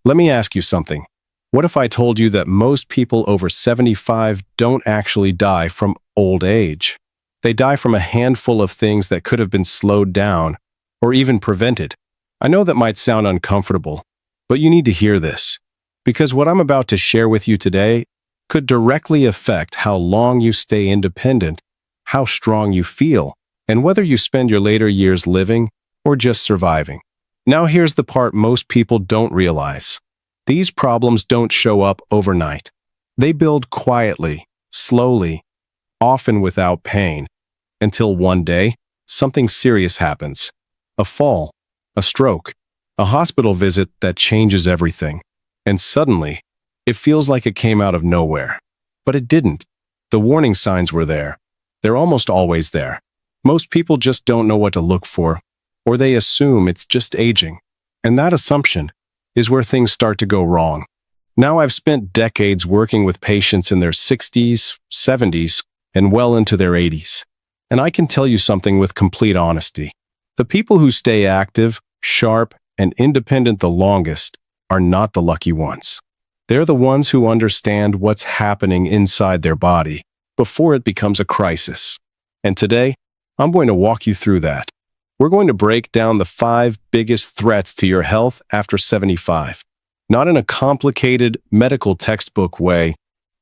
Let me ask you something. What if I told you that most people over 75 don't actually die from old age? They die from a handful of things that could have been slowed down or even prevented. I know that might sound uncomfortable, but you need to hear this, because what I'm about to share with you today could directly affect how long you stay independent, how strong you feel, and whether you spend your later years living or just surviving. Now here's the part most people don't realize. These problems don't show up overnight. They build quietly, slowly, often without pain, until one day, something serious happens. A fall, a stroke, a hospital visit that changes everything. And suddenly, it feels like it came out of nowhere. But it didn't. The warning signs were there. They're almost always there. Most people just don't know what to look for, or they assume it's just aging. And that assumption is where things start to go wrong. Now I've spent decades working with patients in their 60s, 70s, and well into their 80s. And I can tell you something with complete honesty. The people who stay active, sharp, and independent the longest are not the lucky ones. They're the ones who understand what's happening inside their body before it becomes a crisis. And today, I'm going to walk you through that. We're going to break down the 5 biggest threats to your health after 75. Not in a complicated medical textbook way,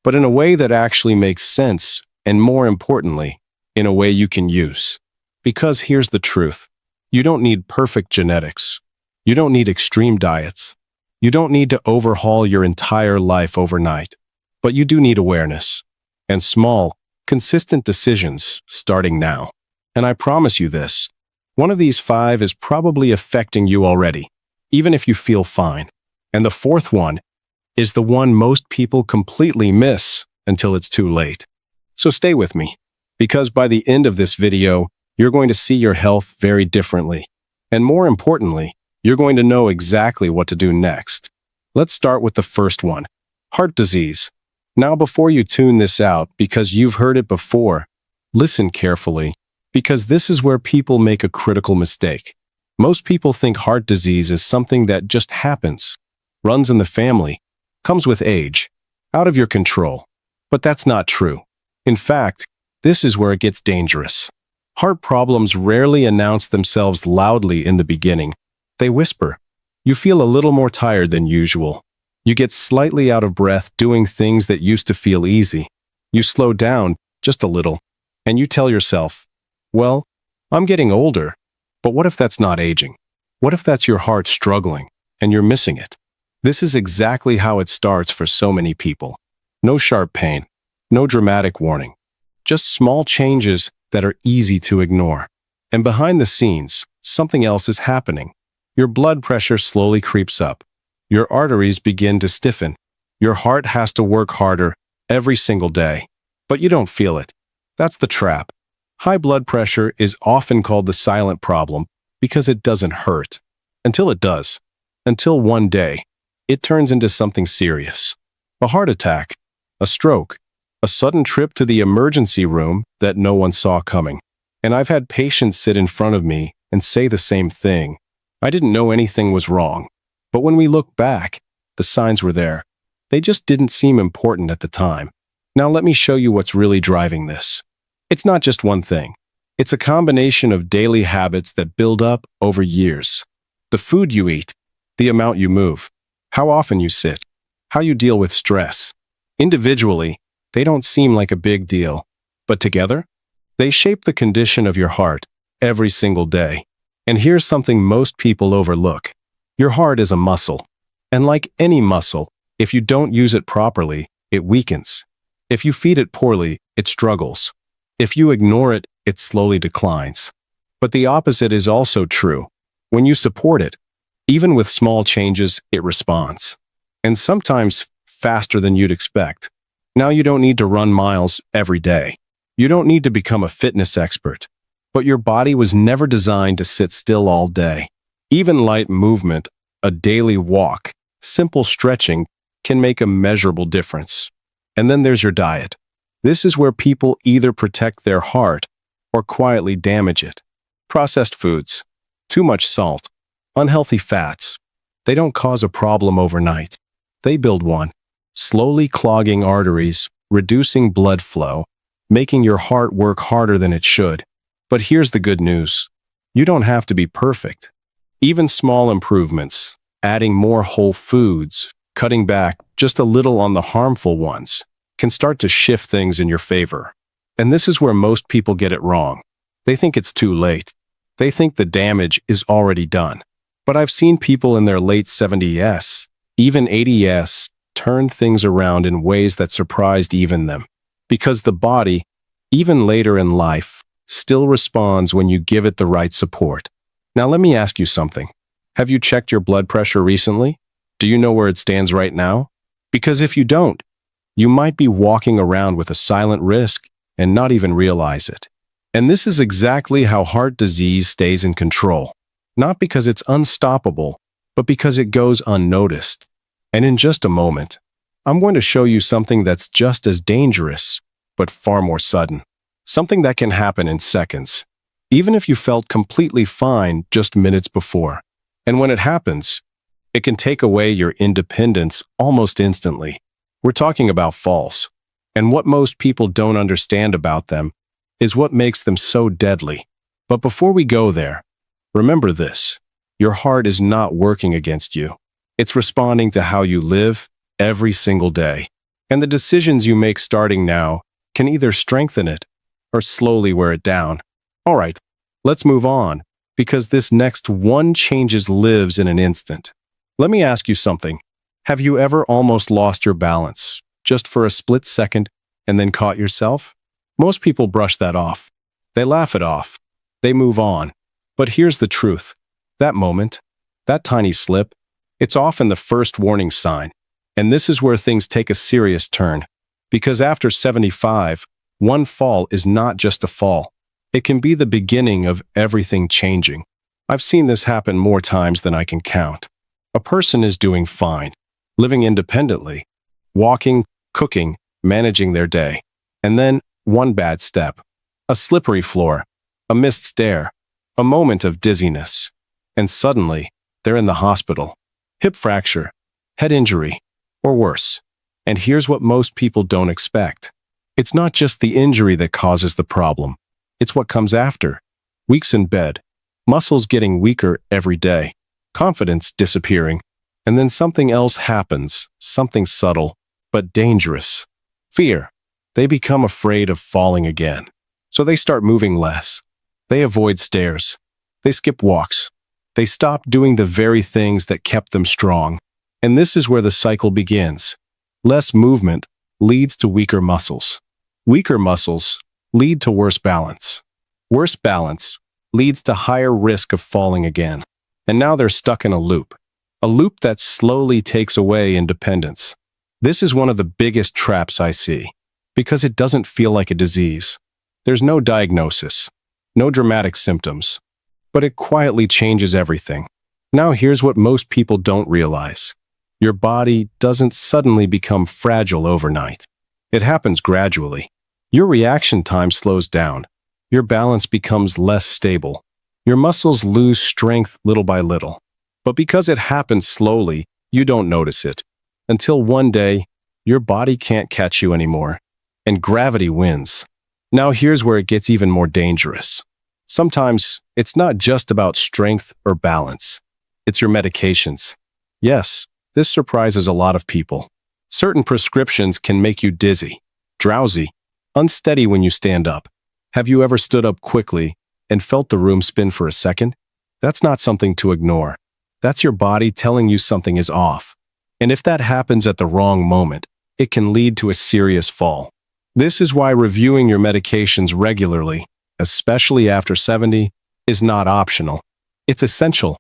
but in a way that actually makes sense, and more importantly, in a way you can use. Because here's the truth. You don't need perfect genetics. You don't need extreme diets. You don't need to overhaul your entire life overnight. But you do need awareness. And small, consistent decisions starting now. And I promise you this. One of these 5 is probably affecting you already, even if you feel fine. And the 4th one is the one most people completely miss until it's too late. So stay with me, because by the end of this video, you're going to see your health very differently. And more importantly, you're going to know exactly what to do next. Let's start with the first one, heart disease. Now before you tune this out because you've heard it before, listen carefully, because this is where people make a critical mistake. Most people think heart disease is something that just happens, runs in the family, comes with age, out of your control. But that's not true. In fact, this is where it gets dangerous. Heart problems rarely announce themselves loudly in the beginning. They whisper. You feel a little more tired than usual. You get slightly out of breath doing things that used to feel easy. You slow down just a little, and you tell yourself, well, I'm getting older. But what if that's not aging? What if that's your heart struggling, and you're missing it? This is exactly how it starts for so many people. No sharp pain, no dramatic warning. Just small changes that are easy to ignore. And behind the scenes, something else is happening. Your blood pressure slowly creeps up. Your arteries begin to stiffen. Your heart has to work harder every single day. But you don't feel it. That's the trap. High blood pressure is often called the silent problem because it doesn't hurt. Until it does. Until one day, it turns into something serious. A heart attack, a stroke, a sudden trip to the emergency room that no one saw coming. And I've had patients sit in front of me and say the same thing. I didn't know anything was wrong. But when we look back, the signs were there. They just didn't seem important at the time. Now let me show you what's really driving this. It's not just one thing. It's a combination of daily habits that build up over years. The food you eat, the amount you move, how often you sit, how you deal with stress. Individually, they don't seem like a big deal. But together, they shape the condition of your heart every single day. And here's something most people overlook. Your heart is a muscle. And like any muscle, if you don't use it properly, it weakens. If you feed it poorly, it struggles. If you ignore it, it slowly declines. But the opposite is also true. When you support it, even with small changes, it responds. And sometimes faster than you'd expect. Now you don't need to run miles every day. You don't need to become a fitness expert. But your body was never designed to sit still all day. Even light movement, a daily walk, simple stretching can make a measurable difference. And then there's your diet. This is where people either protect their heart or quietly damage it. Processed foods, too much salt, unhealthy fats. They don't cause a problem overnight. They build one, slowly clogging arteries, reducing blood flow, making your heart work harder than it should. But here's the good news. You don't have to be perfect. Even small improvements, adding more whole foods, cutting back just a little on the harmful ones, can start to shift things in your favor. And this is where most people get it wrong. They think it's too late. They think the damage is already done. But I've seen people in their late 70s, even 80s, turn things around in ways that surprised even them. Because the body, even later in life, still responds when you give it the right support. Now let me ask you something. Have you checked your blood pressure recently? Do you know where it stands right now? Because if you don't, you might be walking around with a silent risk and not even realize it. And this is exactly how heart disease stays in control. Not because it's unstoppable, but because it goes unnoticed. And in just a moment, I'm going to show you something that's just as dangerous, but far more sudden. Something that can happen in seconds, even if you felt completely fine just minutes before. And when it happens, it can take away your independence almost instantly. We're talking about falls. And what most people don't understand about them is what makes them so deadly. But before we go there, remember this. Your heart is not working against you. It's responding to how you live every single day. And the decisions you make starting now can either strengthen it or slowly wear it down. All right, let's move on, because this next one changes lives in an instant. Let me ask you something. Have you ever almost lost your balance, just for a split second, and then caught yourself? Most people brush that off. They laugh it off. They move on. But here's the truth. That moment, that tiny slip, it's often the first warning sign. And this is where things take a serious turn. Because after 75, one fall is not just a fall. It can be the beginning of everything changing. I've seen this happen more times than I can count. A person is doing fine, living independently, walking, cooking, managing their day. And then one bad step, a slippery floor, a missed stair, a moment of dizziness. And suddenly, they're in the hospital. Hip fracture, head injury, or worse. And here's what most people don't expect. It's not just the injury that causes the problem. It's what comes after. Weeks in bed, muscles getting weaker every day, confidence disappearing, and then something else happens, something subtle, but dangerous. Fear. They become afraid of falling again. So they start moving less. They avoid stairs. They skip walks. They stop doing the very things that kept them strong. And this is where the cycle begins. Less movement leads to weaker muscles. Weaker muscles lead to worse balance. Worse balance leads to higher risk of falling again. And now they're stuck in a loop that slowly takes away independence. This is one of the biggest traps I see, because it doesn't feel like a disease. There's no diagnosis, no dramatic symptoms, but it quietly changes everything. Now here's what most people don't realize. Your body doesn't suddenly become fragile overnight. It happens gradually. Your reaction time slows down. Your balance becomes less stable. Your muscles lose strength little by little. But because it happens slowly, you don't notice it. Until one day, your body can't catch you anymore, and gravity wins. Now here's where it gets even more dangerous. Sometimes it's not just about strength or balance. It's your medications. Yes, this surprises a lot of people. Certain prescriptions can make you dizzy, drowsy, unsteady when you stand up. Have you ever stood up quickly and felt the room spin for a second? That's not something to ignore. That's your body telling you something is off. And if that happens at the wrong moment, it can lead to a serious fall. This is why reviewing your medications regularly, especially after 70, is not optional. It's essential.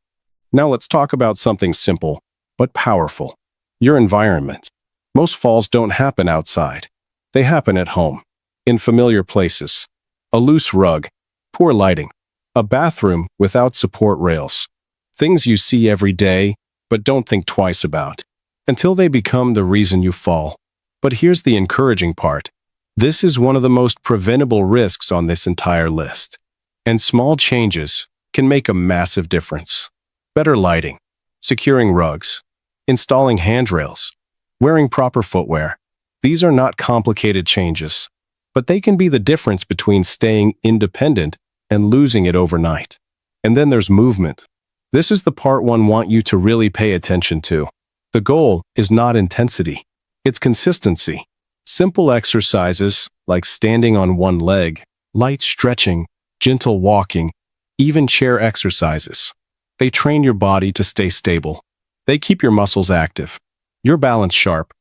Now let's talk about something simple, but powerful. Your environment. Most falls don't happen outside. They happen at home, in familiar places. A loose rug, poor lighting, a bathroom without support rails. Things you see every day, but don't think twice about, until they become the reason you fall. But here's the encouraging part. This is one of the most preventable risks on this entire list. And small changes can make a massive difference. Better lighting, securing rugs, installing handrails, wearing proper footwear. These are not complicated changes, but they can be the difference between staying independent and losing it overnight. And then there's movement. This is the part one want you to really pay attention to. The goal is not intensity, it's consistency. Simple exercises like standing on one leg, light stretching, gentle walking, even chair exercises. They train your body to stay stable. They keep your muscles active, your balance sharp,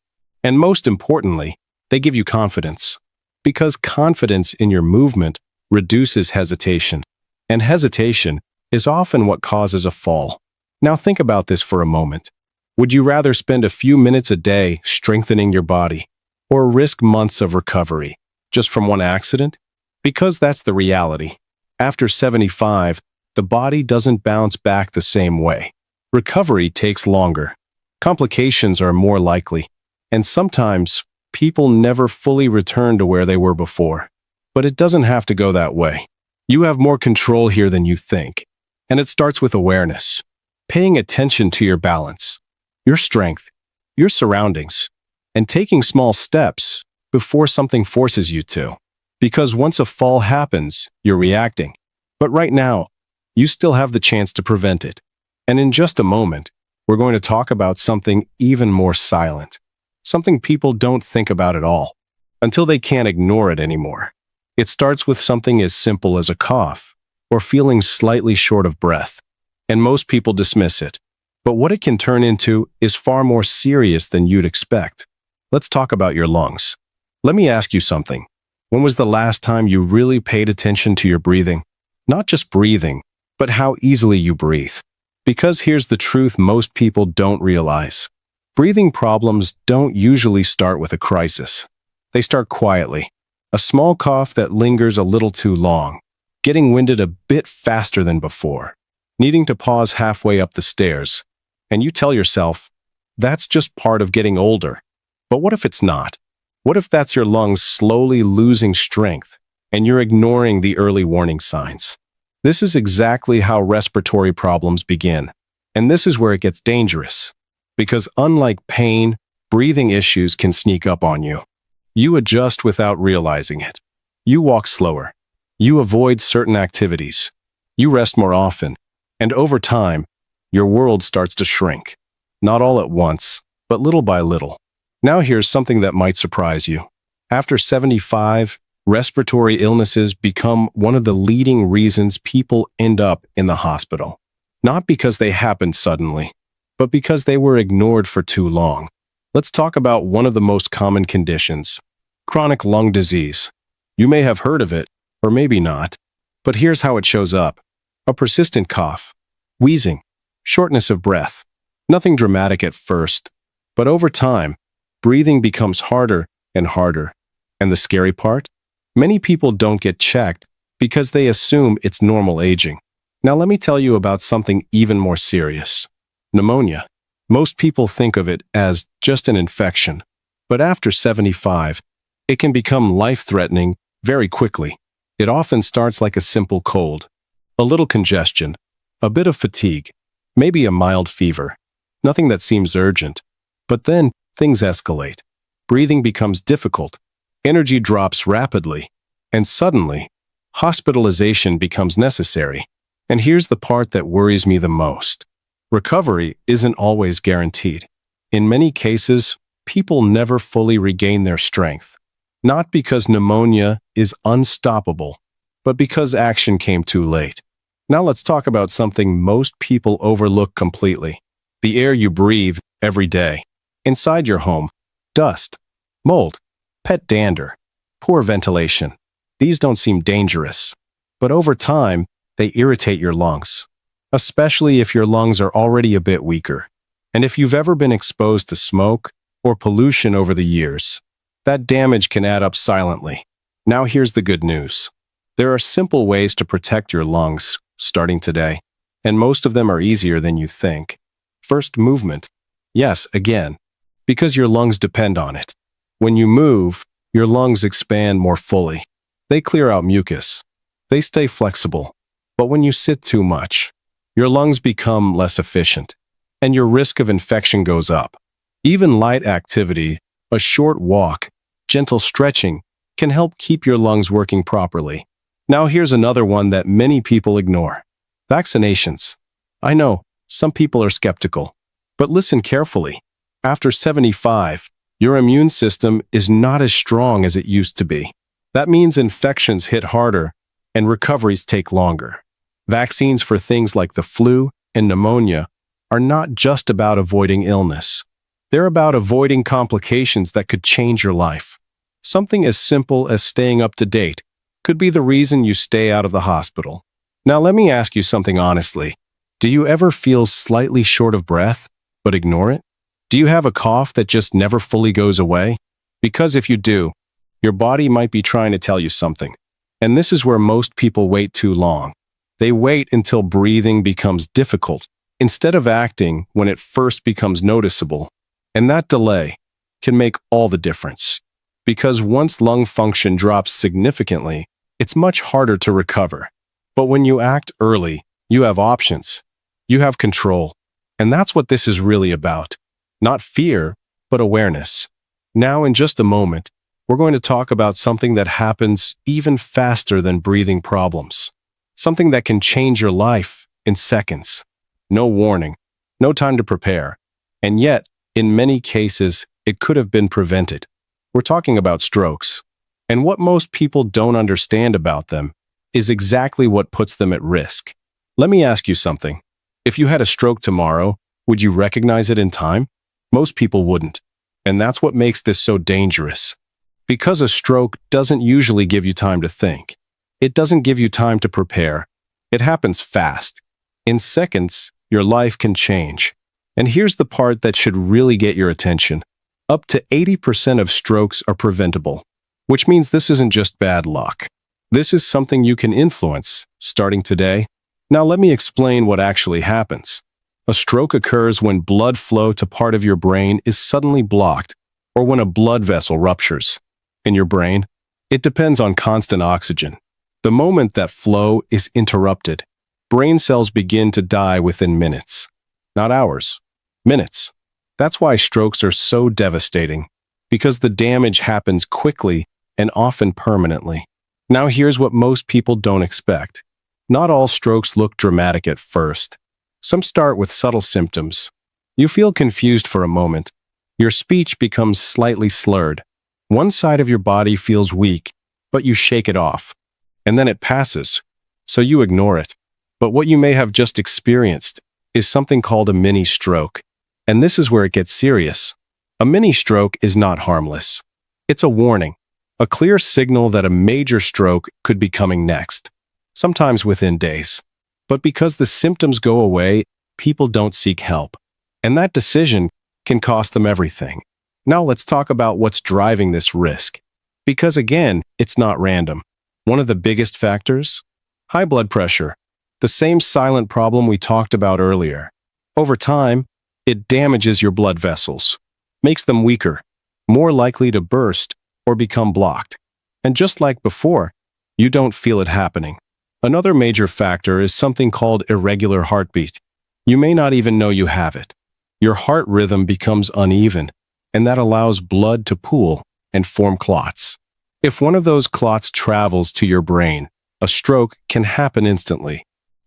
and most importantly, they give you confidence. Because confidence in your movement reduces hesitation, and hesitation is often what causes a fall. Now think about this for a moment. Would you rather spend a few minutes a day strengthening your body, or risk months of recovery just from one accident? Because that's the reality. After 75, the body doesn't bounce back the same way. Recovery takes longer. Complications are more likely. And sometimes, people never fully return to where they were before. But it doesn't have to go that way. You have more control here than you think. And it starts with awareness. Paying attention to your balance, your strength, your surroundings, and taking small steps before something forces you to. Because once a fall happens, you're reacting. But right now, you still have the chance to prevent it. And in just a moment, we're going to talk about something even more silent. Something people don't think about at all, until they can't ignore it anymore. It starts with something as simple as a cough, or feeling slightly short of breath. And most people dismiss it. But what it can turn into is far more serious than you'd expect. Let's talk about your lungs. Let me ask you something. When was the last time you really paid attention to your breathing? Not just breathing, but how easily you breathe. Because here's the truth most people don't realize. Breathing problems don't usually start with a crisis. They start quietly. A small cough that lingers a little too long, getting winded a bit faster than before, needing to pause halfway up the stairs. And you tell yourself, that's just part of getting older. But what if it's not? What if that's your lungs slowly losing strength, and you're ignoring the early warning signs? This is exactly how respiratory problems begin. And this is where it gets dangerous. Because unlike pain, breathing issues can sneak up on you. You adjust without realizing it. You walk slower. You avoid certain activities. You rest more often. And over time, your world starts to shrink. Not all at once, but little by little. Now here's something that might surprise you. After 75, respiratory illnesses become one of the leading reasons people end up in the hospital. Not because they happened suddenly, but because they were ignored for too long. Let's talk about one of the most common conditions, chronic lung disease. You may have heard of it, or maybe not, but here's how it shows up. A persistent cough, wheezing, shortness of breath. Nothing dramatic at first, but over time, breathing becomes harder and harder. And the scary part? Many people don't get checked because they assume it's normal aging. Now let me tell you about something even more serious. Pneumonia. Most people think of it as just an infection, but after 75, it can become life-threatening very quickly. It often starts like a simple cold, a little congestion, a bit of fatigue, maybe a mild fever, nothing that seems urgent. But then things escalate. Breathing becomes difficult, energy drops rapidly, and suddenly, hospitalization becomes necessary. And here's the part that worries me the most. Recovery isn't always guaranteed. In many cases, people never fully regain their strength. Not because pneumonia is unstoppable, but because action came too late. Now let's talk about something most people overlook completely. The air you breathe every day. Inside your home, dust, mold, pet dander, poor ventilation. These don't seem dangerous, but over time, they irritate your lungs. Especially if your lungs are already a bit weaker. And if you've ever been exposed to smoke or pollution over the years, that damage can add up silently. Now here's the good news. There are simple ways to protect your lungs, starting today, and most of them are easier than you think. First, movement. Yes, again, because your lungs depend on it. When you move, your lungs expand more fully. They clear out mucus. They stay flexible. But when you sit too much, your lungs become less efficient. and your risk of infection goes up. Even light activity, a short walk, gentle stretching, can help keep your lungs working properly. Now here's another one that many people ignore. Vaccinations. I know, some people are skeptical. But listen carefully. After 75, your immune system is not as strong as it used to be. That means infections hit harder and recoveries take longer. Vaccines for things like the flu and pneumonia are not just about avoiding illness. They're about avoiding complications that could change your life. Something as simple as staying up to date could be the reason you stay out of the hospital. Now let me ask you something honestly. Do you ever feel slightly short of breath, but ignore it? Do you have a cough that just never fully goes away? Because if you do, your body might be trying to tell you something. And this is where most people wait too long. They wait until breathing becomes difficult, instead of acting when it first becomes noticeable. And that delay can make all the difference. Because once lung function drops significantly, it's much harder to recover. But when you act early, you have options. You have control. And that's what this is really about. Not fear, but awareness. Now, in just a moment, we're going to talk about something that happens even faster than breathing problems. Something that can change your life in seconds. No warning, no time to prepare. And yet, in many cases, it could have been prevented. We're talking about strokes. And what most people don't understand about them is exactly what puts them at risk. Let me ask you something. If you had a stroke tomorrow, would you recognize it in time? Most people wouldn't. And that's what makes this so dangerous. Because a stroke doesn't usually give you time to think. It doesn't give you time to prepare. It happens fast. In seconds, your life can change. And here's the part that should really get your attention. Up to 80% of strokes are preventable, which means this isn't just bad luck. This is something you can influence, starting today. Now let me explain what actually happens. A stroke occurs when blood flow to part of your brain is suddenly blocked, or when a blood vessel ruptures. In your brain, it depends on constant oxygen. The moment that flow is interrupted, brain cells begin to die within minutes. Not hours, minutes. That's why strokes are so devastating, because the damage happens quickly and often permanently. Now here's what most people don't expect. Not all strokes look dramatic at first. Some start with subtle symptoms. You feel confused for a moment. Your speech becomes slightly slurred. One side of your body feels weak, but you shake it off. And then it passes, so you ignore it. But what you may have just experienced is something called a mini stroke. And this is where it gets serious. A mini stroke is not harmless. It's a warning, a clear signal that a major stroke could be coming next, sometimes within days. But because the symptoms go away, people don't seek help. And that decision can cost them everything. Now let's talk about what's driving this risk. Because again, it's not random. One of the biggest factors? High blood pressure. The same silent problem we talked about earlier. Over time, it damages your blood vessels, makes them weaker, more likely to burst or become blocked. And just like before, you don't feel it happening. Another major factor is something called irregular heartbeat. You may not even know you have it. Your heart rhythm becomes uneven, and that allows blood to pool and form clots. If one of those clots travels to your brain, a stroke can happen instantly.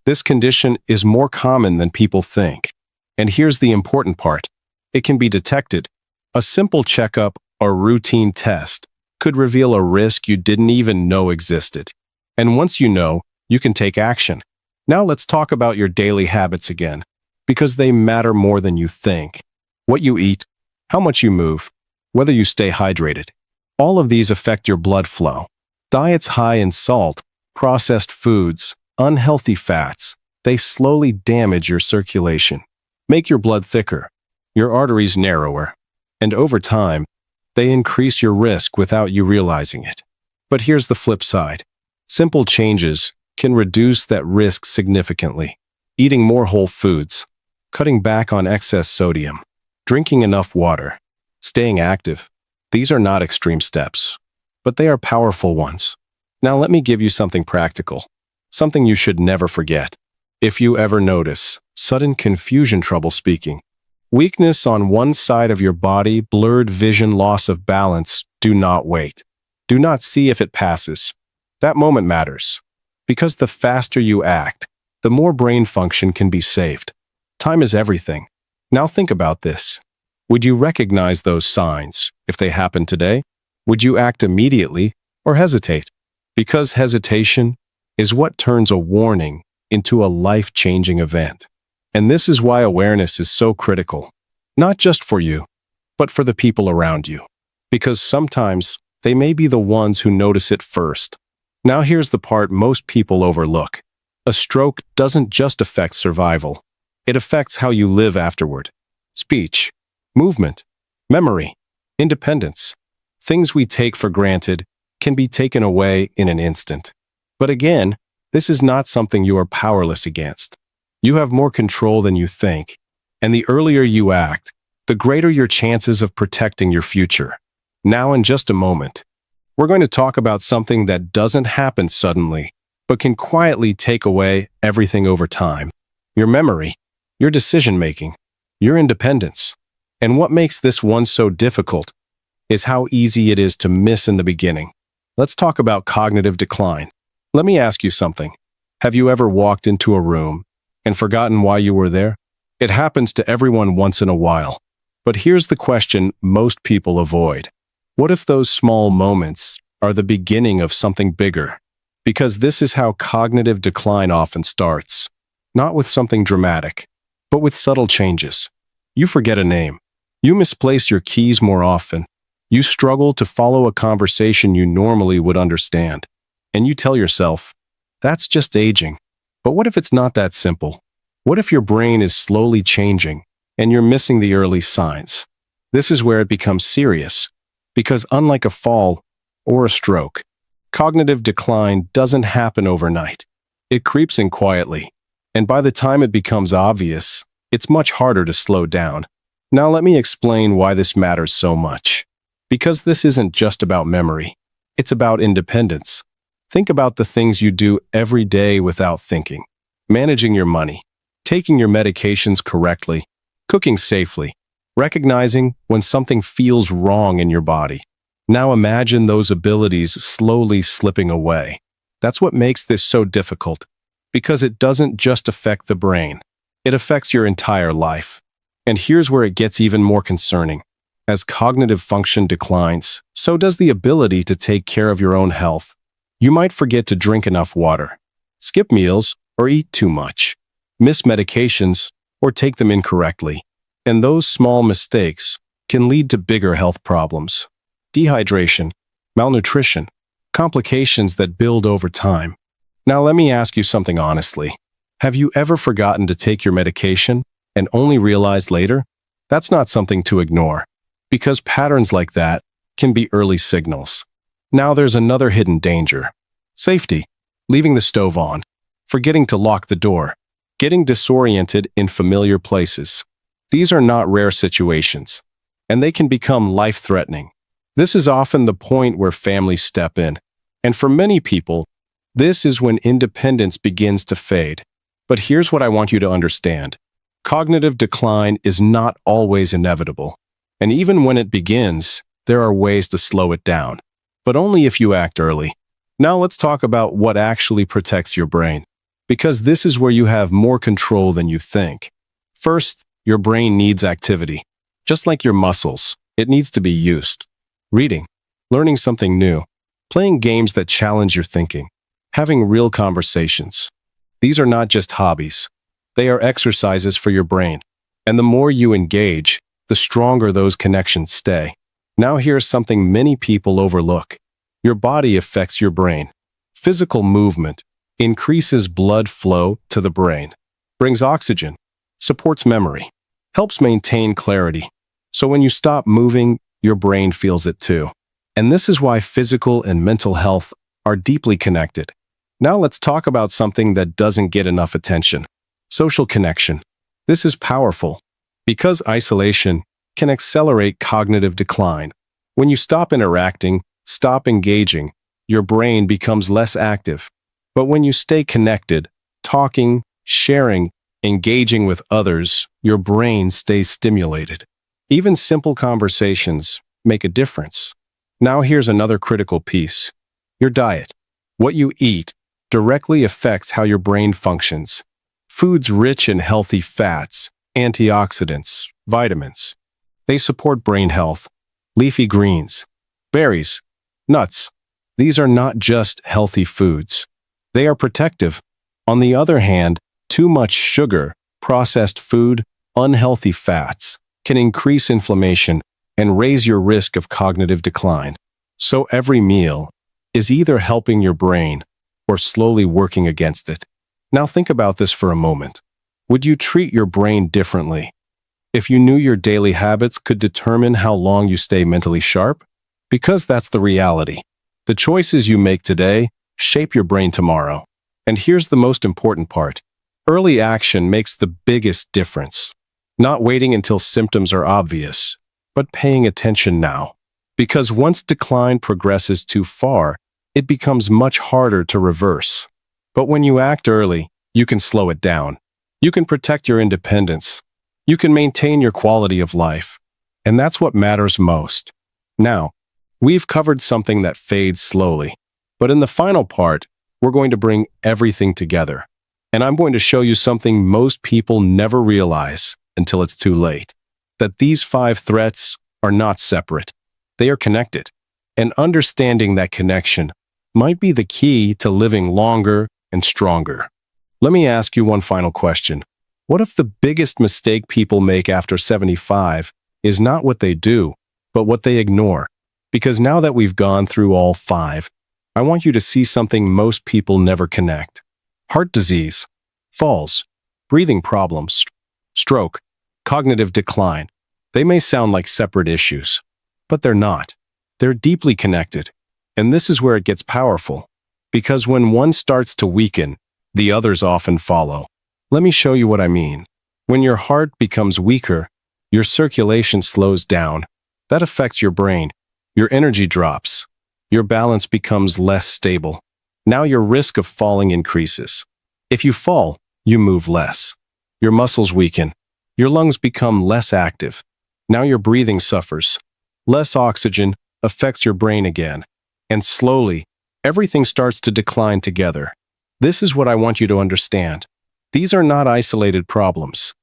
This condition is more common than people think. And here's the important part. It can be detected. A simple checkup or routine test could reveal a risk you didn't even know existed. And once you know, you can take action. Now let's talk about your daily habits again, because they matter more than you think. What you eat, how much you move, whether you stay hydrated. All of these affect your blood flow. Diets high in salt, processed foods, unhealthy fats, they slowly damage your circulation, make your blood thicker, your arteries narrower, and over time, they increase your risk without you realizing it. But here's the flip side. Simple changes can reduce that risk significantly. Eating more whole foods, cutting back on excess sodium, drinking enough water, staying active. These are not extreme steps, but they are powerful ones. Now let me give you something practical, something you should never forget. If you ever notice sudden confusion trouble speaking, Weakness on one side of your body, blurred vision, loss of balance. Do not wait. Do not see if it passes. That moment matters. Because the faster you act, the more brain function can be saved. Time is everything. Now think about this. Would you recognize those signs if they happen today? Would you act immediately or hesitate? Because hesitation is what turns a warning into a life-changing event. And this is why awareness is so critical, not just for you, but for the people around you. Because sometimes they may be the ones who notice it first. Now here's the part most people overlook. A stroke doesn't just affect survival. It affects how you live afterward. Speech, movement, memory, independence. Things we take for granted can be taken away in an instant. But again, this is not something you are powerless against. You have more control than you think, and the earlier you act, the greater your chances of protecting your future. Now in just a moment, we're going to talk about something that doesn't happen suddenly, but can quietly take away everything over time. Your memory, your decision-making, your independence. And what makes this one so difficult is how easy it is to miss in the beginning. Let's talk about cognitive decline. Let me ask you something. Have you ever walked into a room and forgotten why you were there? It happens to everyone once in a while. But here's the question most people avoid. What if those small moments are the beginning of something bigger? Because this is how cognitive decline often starts. Not with something dramatic, but with subtle changes. You forget a name. You misplace your keys more often. You struggle to follow a conversation you normally would understand. And you tell yourself, that's just aging. But what if it's not that simple? What if your brain is slowly changing and you're missing the early signs? This is where it becomes serious. Because unlike a fall or a stroke, cognitive decline doesn't happen overnight. It creeps in quietly. And by the time it becomes obvious, it's much harder to slow down. Now let me explain why this matters so much. Because this isn't just about memory. It's about independence. Think about the things you do every day without thinking. Managing your money, taking your medications correctly, cooking safely, recognizing when something feels wrong in your body. Now imagine those abilities slowly slipping away. That's what makes this so difficult. Because it doesn't just affect the brain. It affects your entire life. And here's where it gets even more concerning. As cognitive function declines, so does the ability to take care of your own health. You might forget to drink enough water, skip meals, or eat too much, miss medications, or take them incorrectly. And those small mistakes can lead to bigger health problems. Dehydration, malnutrition, complications that build over time. Now let me ask you something honestly. Have you ever forgotten to take your medication and only realized later? That's not something to ignore. Because patterns like that can be early signals. Now there's another hidden danger. Safety, leaving the stove on, forgetting to lock the door, getting disoriented in familiar places. These are not rare situations, and they can become life-threatening. This is often the point where families step in, and for many people, this is when independence begins to fade. But here's what I want you to understand. Cognitive decline is not always inevitable. And even when it begins, there are ways to slow it down. But only if you act early. Now let's talk about what actually protects your brain. Because this is where you have more control than you think. First, your brain needs activity. Just like your muscles, it needs to be used. Reading, learning something new, playing games that challenge your thinking, having real conversations. These are not just hobbies. They are exercises for your brain. And the more you engage, the stronger those connections stay. Now here's something many people overlook. Your body affects your brain. Physical movement increases blood flow to the brain, brings oxygen, supports memory, helps maintain clarity. So when you stop moving, your brain feels it too. And this is why physical and mental health are deeply connected. Now let's talk about something that doesn't get enough attention. Social connection. This is powerful. Because isolation can accelerate cognitive decline. When you stop interacting, stop engaging, your brain becomes less active. But when you stay connected, talking, sharing, engaging with others, your brain stays stimulated. Even simple conversations make a difference. Now here's another critical piece. Your diet. What you eat directly affects how your brain functions. Foods rich in healthy fats, antioxidants, vitamins. They support brain health. Leafy greens, berries, nuts. These are not just healthy foods. They are protective. On the other hand, too much sugar, processed food, unhealthy fats can increase inflammation and raise your risk of cognitive decline. So every meal is either helping your brain or slowly working against it. Now think about this for a moment. Would you treat your brain differently if you knew your daily habits could determine how long you stay mentally sharp? Because that's the reality. The choices you make today shape your brain tomorrow. And here's the most important part. Early action makes the biggest difference. Not waiting until symptoms are obvious, but paying attention now. Because once decline progresses too far, it becomes much harder to reverse. But when you act early, you can slow it down. You can protect your independence. You can maintain your quality of life. And that's what matters most. Now, we've covered something that fades slowly. But in the final part, we're going to bring everything together. And I'm going to show you something most people never realize until it's too late. That these 5 threats are not separate. They are connected. And understanding that connection might be the key to living longer and stronger. Let me ask you one final question. What if the biggest mistake people make after 75 is not what they do, but what they ignore? Because now that we've gone through all 5, I want you to see something most people never connect. Heart disease, falls, breathing problems, stroke, cognitive decline. They may sound like separate issues, but they're not. They're deeply connected. And this is where it gets powerful. Because when one starts to weaken, the others often follow. Let me show you what I mean. When your heart becomes weaker, your circulation slows down. That affects your brain. Your energy drops. Your balance becomes less stable. Now your risk of falling increases. If you fall, you move less. Your muscles weaken. Your lungs become less active. Now your breathing suffers. Less oxygen affects your brain again. And slowly, everything starts to decline together. This is what I want you to understand. These are not isolated problems.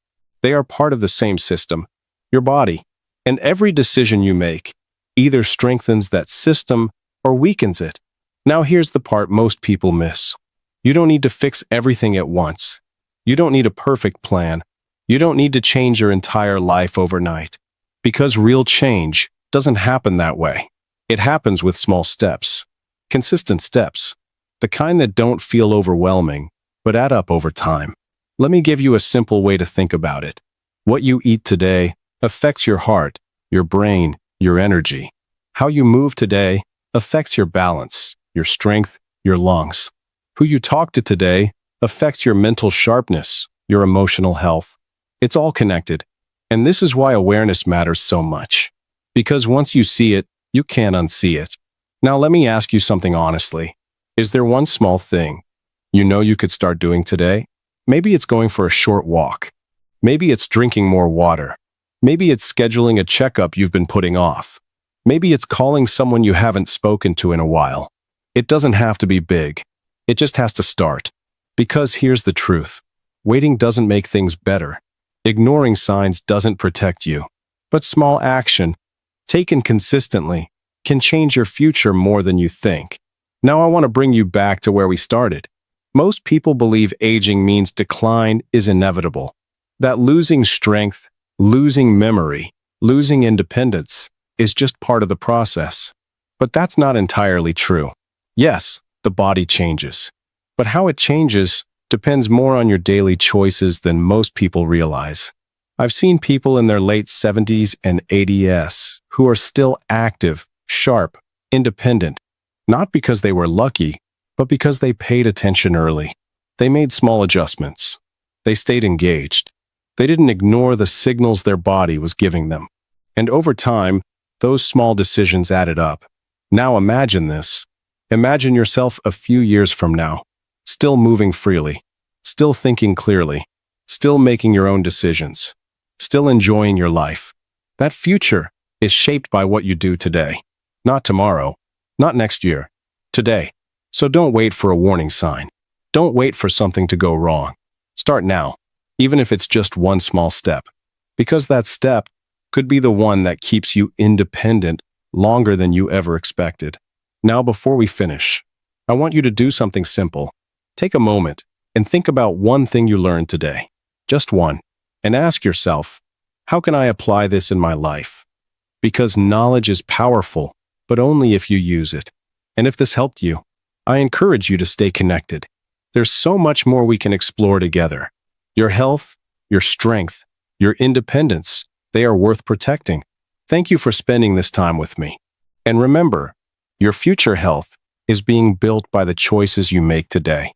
They are part of the same system, your body. And every decision you make either strengthens that system or weakens it. Now here's the part most people miss. You don't need to fix everything at once. You don't need a perfect plan. You don't need to change your entire life overnight. Because real change doesn't happen that way. It happens with small steps. Consistent steps. The kind that don't feel overwhelming, but add up over time. Let me give you a simple way to think about it. What you eat today affects your heart, your brain, your energy. How you move today affects your balance, your strength, your lungs. Who you talk to today affects your mental sharpness, your emotional health. It's all connected. And this is why awareness matters so much. Because once you see it, you can't unsee it. Now let me ask you something honestly. Is there one small thing you know you could start doing today? Maybe it's going for a short walk. Maybe it's drinking more water. Maybe it's scheduling a checkup you've been putting off. Maybe it's calling someone you haven't spoken to in a while. It doesn't have to be big. It just has to start. Because here's the truth. Waiting doesn't make things better. Ignoring signs doesn't protect you. But small action, taken consistently, can change your future more than you think. Now I want to bring you back to where we started. Most people believe aging means decline is inevitable. That losing strength, losing memory, losing independence is just part of the process. But that's not entirely true. Yes, the body changes. But how it changes depends more on your daily choices than most people realize. I've seen people in their late 70s and 80s who are still active, sharp, independent, not because they were lucky, but because they paid attention early. They made small adjustments. They stayed engaged. They didn't ignore the signals their body was giving them. And over time, those small decisions added up. Now imagine this. Imagine yourself a few years from now, still moving freely, still thinking clearly, still making your own decisions, still enjoying your life. That future is shaped by what you do today, not tomorrow, not next year, today. So don't wait for a warning sign. Don't wait for something to go wrong. Start now, even if it's just one small step, because that step could be the one that keeps you independent longer than you ever expected. Now, before we finish, I want you to do something simple. Take a moment and think about one thing you learned today, just one, and ask yourself, how can I apply this in my life? Because knowledge is powerful, but only if you use it. And if this helped you, I encourage you to stay connected. There's so much more we can explore together. Your health, your strength, your independence, they are worth protecting. Thank you for spending this time with me. And remember, your future health is being built by the choices you make today.